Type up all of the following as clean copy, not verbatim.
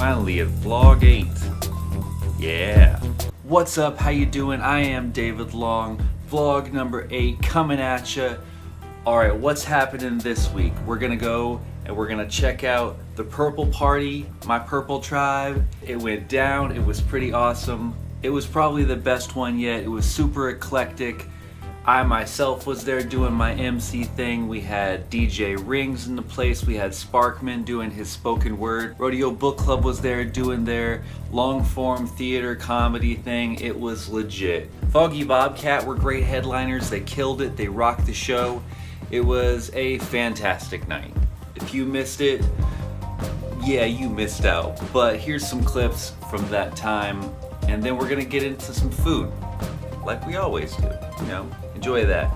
Finally at vlog 8. Yeah. What's up? How you doing? I am David Long. Vlog number 8 coming at ya. Alright, what's happening this week? We're gonna go and we're gonna check out the Purple Party, my Purple Tribe. It went down, it was pretty awesome. It was probably the best one yet. It was super eclectic. I myself was there doing my MC thing. We had DJ Rings in the place. We had Sparkman doing his spoken word. Rodeo Book Club was there doing their long form theater comedy thing. It was legit. Foggy, Bobcat were great headliners. They killed it. They rocked the show. It was a fantastic night. If you missed it, yeah, you missed out. But here's some clips from that time, and then we're gonna get into some food, like we always do, you know? Enjoy that.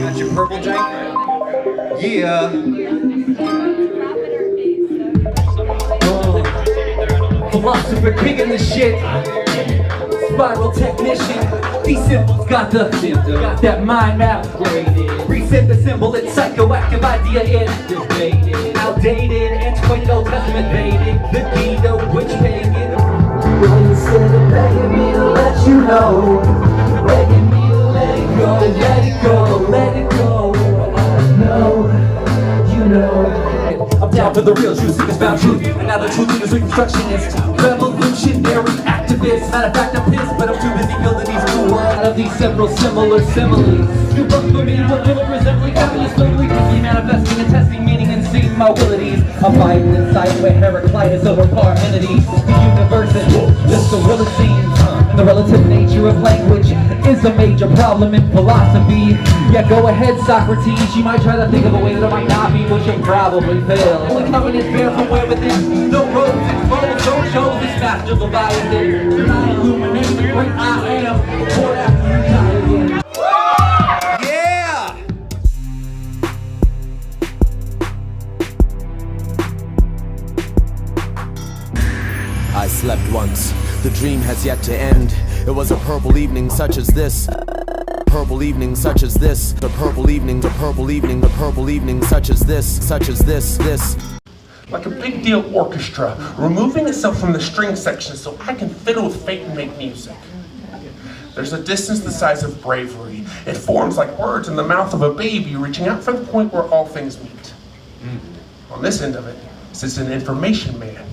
Got your purple drink? Yeah. Philosopher kicking the shit. Spiral technician. These symbols got that mind map upgraded. Reset the symbol, it's psychoactive idea activated. Outdated, antiquated, Old Testament baited. The Guido, which pagan. Well, instead of begging me to let you know, begging me to let it go, let it go, let it go. No, you know. I'm down for the real truth, seekers found truth. And now the truth is reconstructionist, revolutionary activist. Matter of fact, I'm pissed, but I'm too busy building these new worlds out of these several similar similes. New books for me, what will resembling capitalist locally, quickly manifesting and testing meaning and seeing my abilities. I'm fighting inside where Heraclitus over Parmenides. The universe is just a real scene. And the relative nature of language is a major problem in philosophy. Yeah, go ahead, Socrates. You might try to think of a way that it might not be, but you'll probably fail. Only coming is bare from where within. No roads and roads don't show this master Leviathan. You're not illuminating the great I am. Before after you die again. I slept once, the dream has yet to end. It was a purple evening such as this. Purple evening such as this. The purple evening, the purple evening, the purple evening such as this, this. Like a big deal orchestra, removing itself from the string section so I can fiddle with fate and make music. There's a distance the size of bravery. It forms like words in the mouth of a baby reaching out for the point where all things meet. On this end of it sits an information man,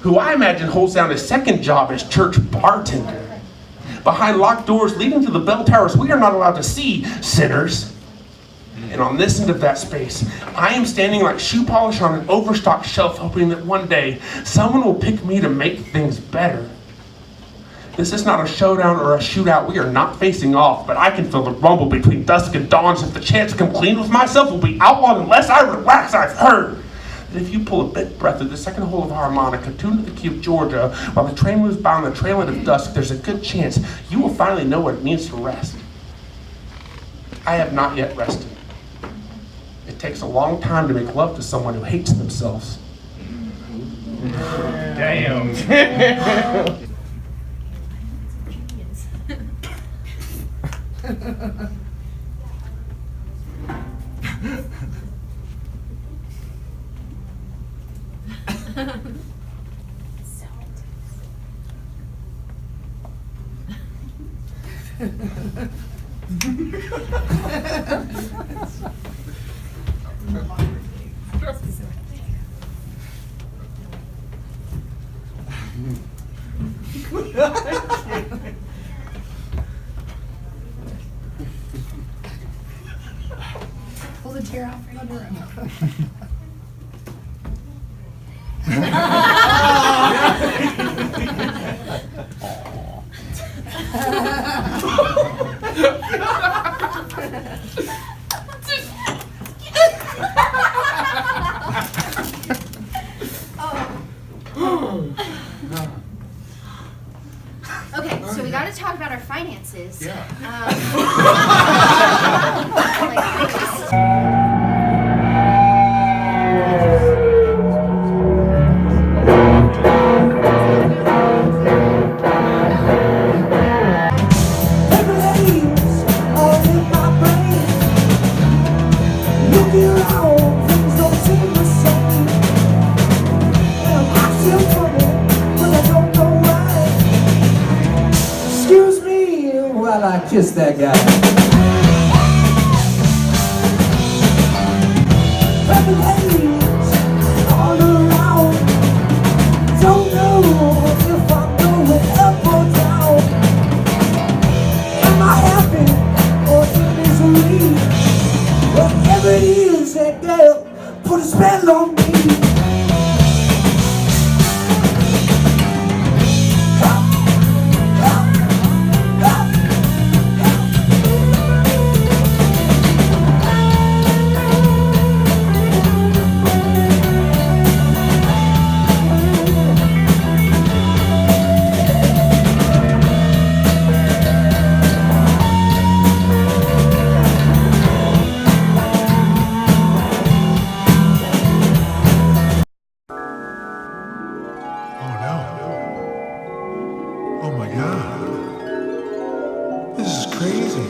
who I imagine holds down his second job as church bartender. Behind locked doors leading to the bell towers we are not allowed to see, sinners. And on this end of that space, I am standing like shoe polish on an overstocked shelf, hoping that one day someone will pick me to make things better. This is not a showdown or a shootout. We are not facing off, but I can feel the rumble between dusk and dawn. If the chance to come clean with myself will be outlawed unless I relax. I've heard that if you pull a big breath of the second hole of a harmonica, tuned to the key of Georgia, while the train moves by on the trail end of dusk, there's a good chance you will finally know what it means to rest. I have not yet rested. It takes a long time to make love to someone who hates themselves. Damn. Pull the tear out from under him. Okay, so we got to talk about our finances. Yeah. be around, things don't seem the same. And I feel funny, but I don't know why. Excuse me while I kiss that guy. Purple haze all around. Don't know if I'm going up or down. Am I happy or in misery? Whatever it is, that girl put a spell on me. Oh my God. This is crazy.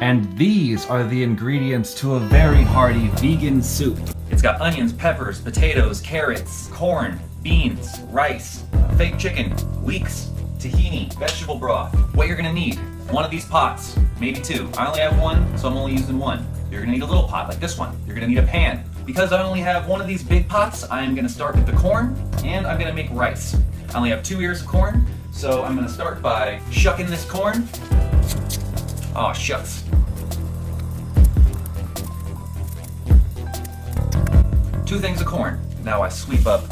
And these are the ingredients to a very hearty vegan soup. It's got onions, peppers, potatoes, carrots, corn, beans, rice, fake chicken, leeks, tahini, vegetable broth. What you're gonna need: one of these pots, maybe two. I only have one, so I'm only using one. You're gonna need a little pot like this one. You're gonna need a pan. Because I only have one of these big pots, I'm gonna start with the corn, and I'm gonna make rice. I only have 2 ears of corn, so I'm gonna start by shucking this corn. Oh, shucks. 2 things of corn. Now I sweep up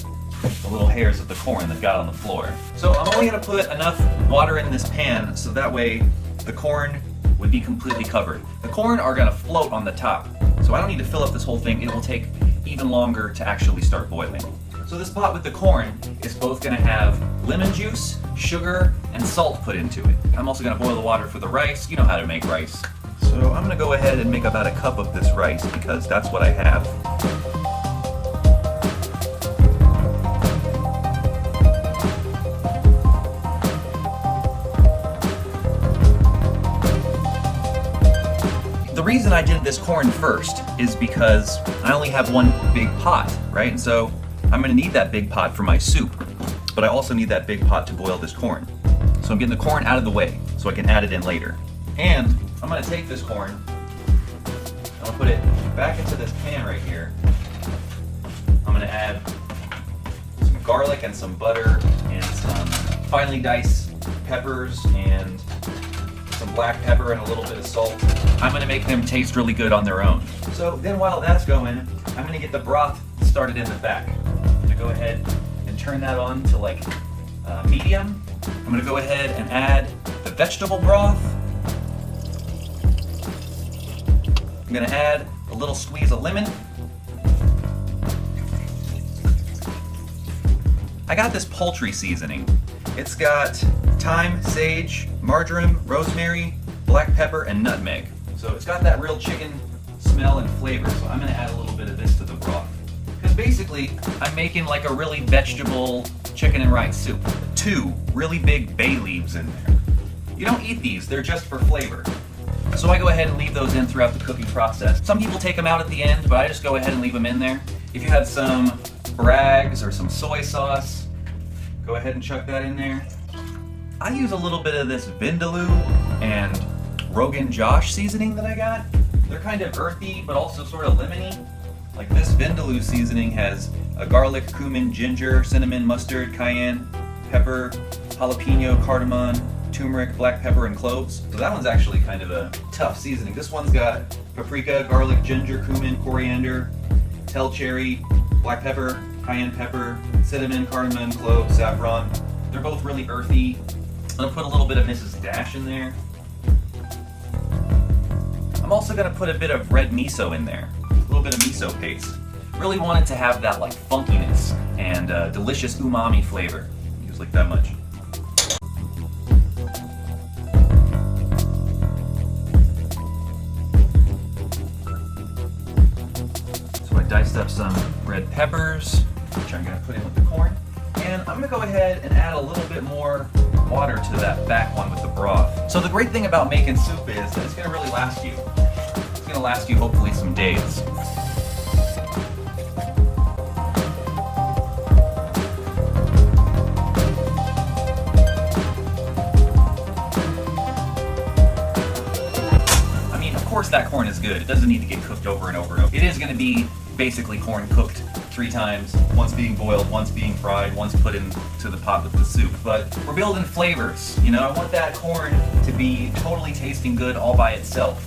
the little hairs of the corn that got on the floor. So I'm only gonna put enough water in this pan so that way the corn would be completely covered. The corn are gonna float on the top, so I don't need to fill up this whole thing. It will take even longer to actually start boiling. So this pot with the corn is both gonna have lemon juice, sugar, and salt put into it. I'm also gonna boil the water for the rice. You know how to make rice. So I'm gonna go ahead and make about a cup of this rice because that's what I have. The reason I did this corn first is because I only have one big pot, right? And so I'm gonna need that big pot for my soup, but I also need that big pot to boil this corn. So I'm getting the corn out of the way so I can add it in later. And I'm gonna take this corn, I'm gonna put it back into this pan right here. I'm gonna add some garlic and some butter and some finely diced peppers and some black pepper and a little bit of salt. I'm gonna make them taste really good on their own. So then while that's going, I'm gonna get the broth started in the back. I'm gonna go ahead and turn that on to like medium. I'm gonna go ahead and add the vegetable broth. I'm gonna add a little squeeze of lemon. I got this poultry seasoning. It's got thyme, sage, marjoram, rosemary, black pepper, and nutmeg. So it's got that real chicken smell and flavor, so I'm gonna add a little bit of this to the broth. Because basically, I'm making like a really vegetable chicken and rice soup. 2 really big bay leaves in there. You don't eat these, they're just for flavor. So I go ahead and leave those in throughout the cooking process. Some people take them out at the end, but I just go ahead and leave them in there. If you have some Bragg's or some soy sauce, go ahead and chuck that in there. I use a little bit of this Vindaloo and Rogan Josh seasoning that I got. They're kind of earthy, but also sort of lemony. Like this Vindaloo seasoning has a garlic, cumin, ginger, cinnamon, mustard, cayenne, pepper, jalapeno, cardamom, turmeric, black pepper, and cloves. So that one's actually kind of a tough seasoning. This one's got paprika, garlic, ginger, cumin, coriander, tell cherry, black pepper, cayenne pepper, cinnamon, cardamom, cloves, saffron. They're both really earthy. I'm gonna put a little bit of Mrs. Dash in there. I'm also gonna put a bit of red miso in there, a little bit of miso paste. Really want it to have that like funkiness and delicious umami flavor. Use like that much. So I diced up some red peppers, which I'm gonna put in with the corn. And I'm gonna go ahead and add a little bit more water to that back one with the broth. So the great thing about making soup is that it's gonna really last you. It's gonna last you hopefully some days. I mean, of course that corn is good. It doesn't need to get cooked over and over and over. It is gonna be basically corn cooked 3 times, once being boiled, once being fried, once put into the pot with the soup. But we're building flavors, you know? I want that corn to be totally tasting good all by itself.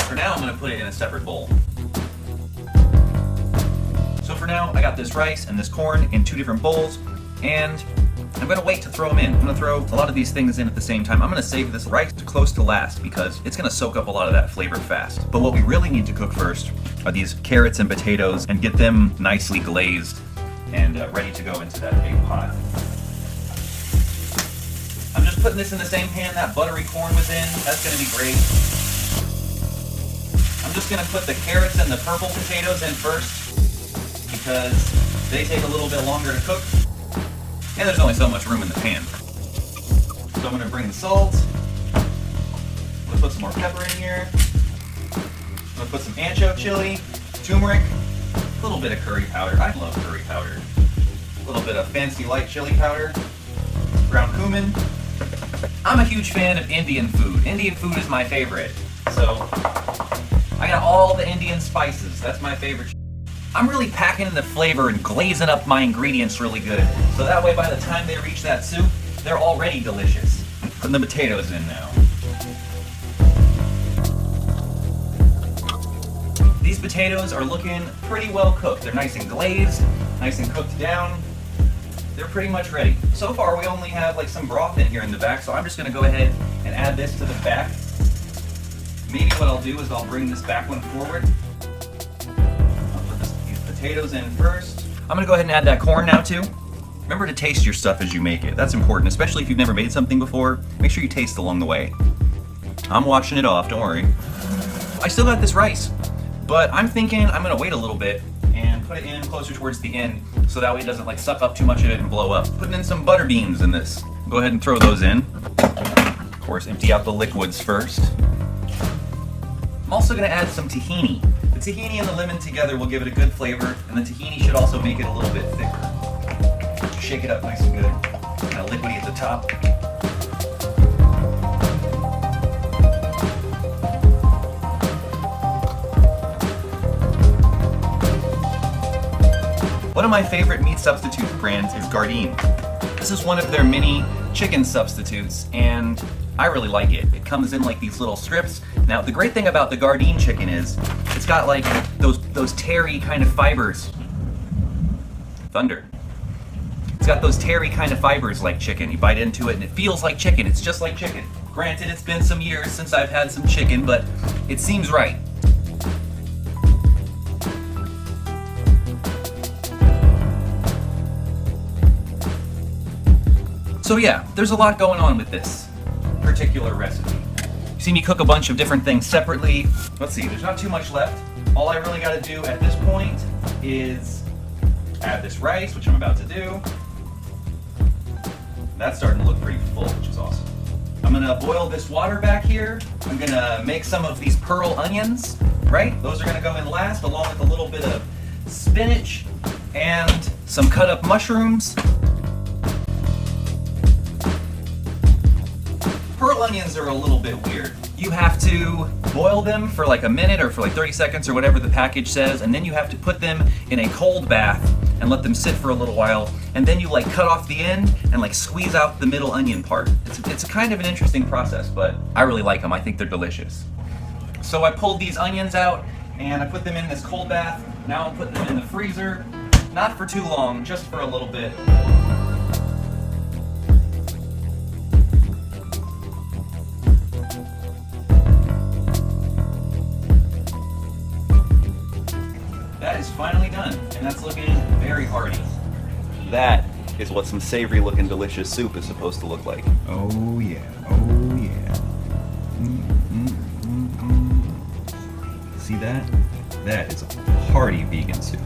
For now, I'm gonna put it in a separate bowl. So for now, I got this rice and this corn in 2 different bowls, and I'm gonna wait to throw them in. I'm gonna throw a lot of these things in at the same time. I'm gonna save this rice close to last because it's gonna soak up a lot of that flavor fast. But what we really need to cook first are these carrots and potatoes and get them nicely glazed and ready to go into that big pot. I'm just putting this in the same pan that buttery corn was in. That's gonna be great. I'm just gonna put the carrots and the purple potatoes in first because they take a little bit longer to cook. And there's only so much room in the pan. So I'm gonna bring the salt. I'm gonna put some more pepper in here. I'm gonna put some ancho chili, turmeric, a little bit of curry powder. I love curry powder. A little bit of fancy light chili powder, ground cumin. I'm a huge fan of Indian food. Indian food is my favorite. So I got all the Indian spices. That's my favorite. I'm really packing in the flavor and glazing up my ingredients really good. So that way by the time they reach that soup, they're already delicious. Putting the potatoes in now. These potatoes are looking pretty well cooked. They're nice and glazed, nice and cooked down. They're pretty much ready. So far we only have like some broth in here in the back, so I'm just gonna go ahead and add this to the back. Maybe what I'll do is I'll bring this back one forward. Potatoes in first. I'm gonna go ahead and add that corn now too. Remember to taste your stuff as you make it. That's important, especially if you've never made something before. Make sure you taste along the way. I'm washing it off, don't worry. I still got this rice, but I'm thinking I'm gonna wait a little bit and put it in closer towards the end so that way it doesn't like suck up too much of it and blow up. Putting in some butter beans in this. Go ahead and throw those in. Of course, empty out the liquids first. I'm also gonna add some tahini. The tahini and the lemon together will give it a good flavor, and the tahini should also make it a little bit thicker. Shake it up nice and good. Kind of liquidy at the top. One of my favorite meat substitute brands is Gardein. This is one of their mini chicken substitutes, and I really like it. It comes in like these little strips. Now, the great thing about the Gardein chicken is it's got like those terry kind of fibers. Thunder. It's got those terry kind of fibers like chicken. You bite into it and it feels like chicken. It's just like chicken. Granted, it's been some years since I've had some chicken, but it seems right. So yeah, there's a lot going on with this particular recipe. You see me cook a bunch of different things separately. Let's see, there's not too much left. All I really gotta do at this point is add this rice, which I'm about to do. That's starting to look pretty full, which is awesome. I'm gonna boil this water back here. I'm gonna make some of these pearl onions, right? Those are gonna go in last, along with a little bit of spinach and some cut up mushrooms. Pearl onions are a little bit weird. You have to boil them for like a minute or for like 30 seconds or whatever the package says, and then you have to put them in a cold bath and let them sit for a little while, and then you like cut off the end and like squeeze out the middle onion part. It's kind of an interesting process, but I really like them. I think they're delicious. So I pulled these onions out and I put them in this cold bath. Now I'm putting them in the freezer, not for too long, just for a little bit. That is finally done, and that's looking very hearty. That is what some savory looking delicious soup is supposed to look like. Oh yeah, oh yeah. See that? That is a hearty vegan soup.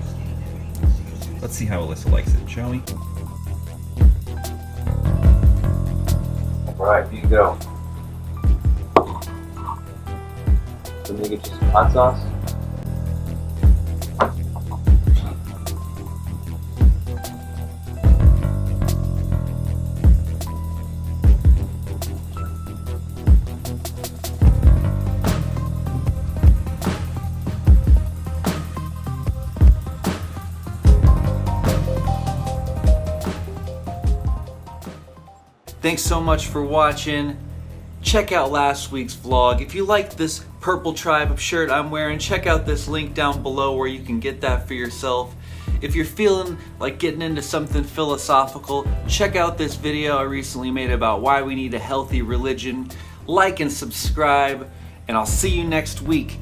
Let's see how Alyssa likes it, shall we? Alright, you go. Let me get you some hot sauce. Thanks so much for watching. Check out last week's vlog. If you like this Purple Tribe shirt I'm wearing, check out this link down below where you can get that for yourself. If you're feeling like getting into something philosophical, check out this video I recently made about why we need a healthy religion. Like and subscribe, and I'll see you next week.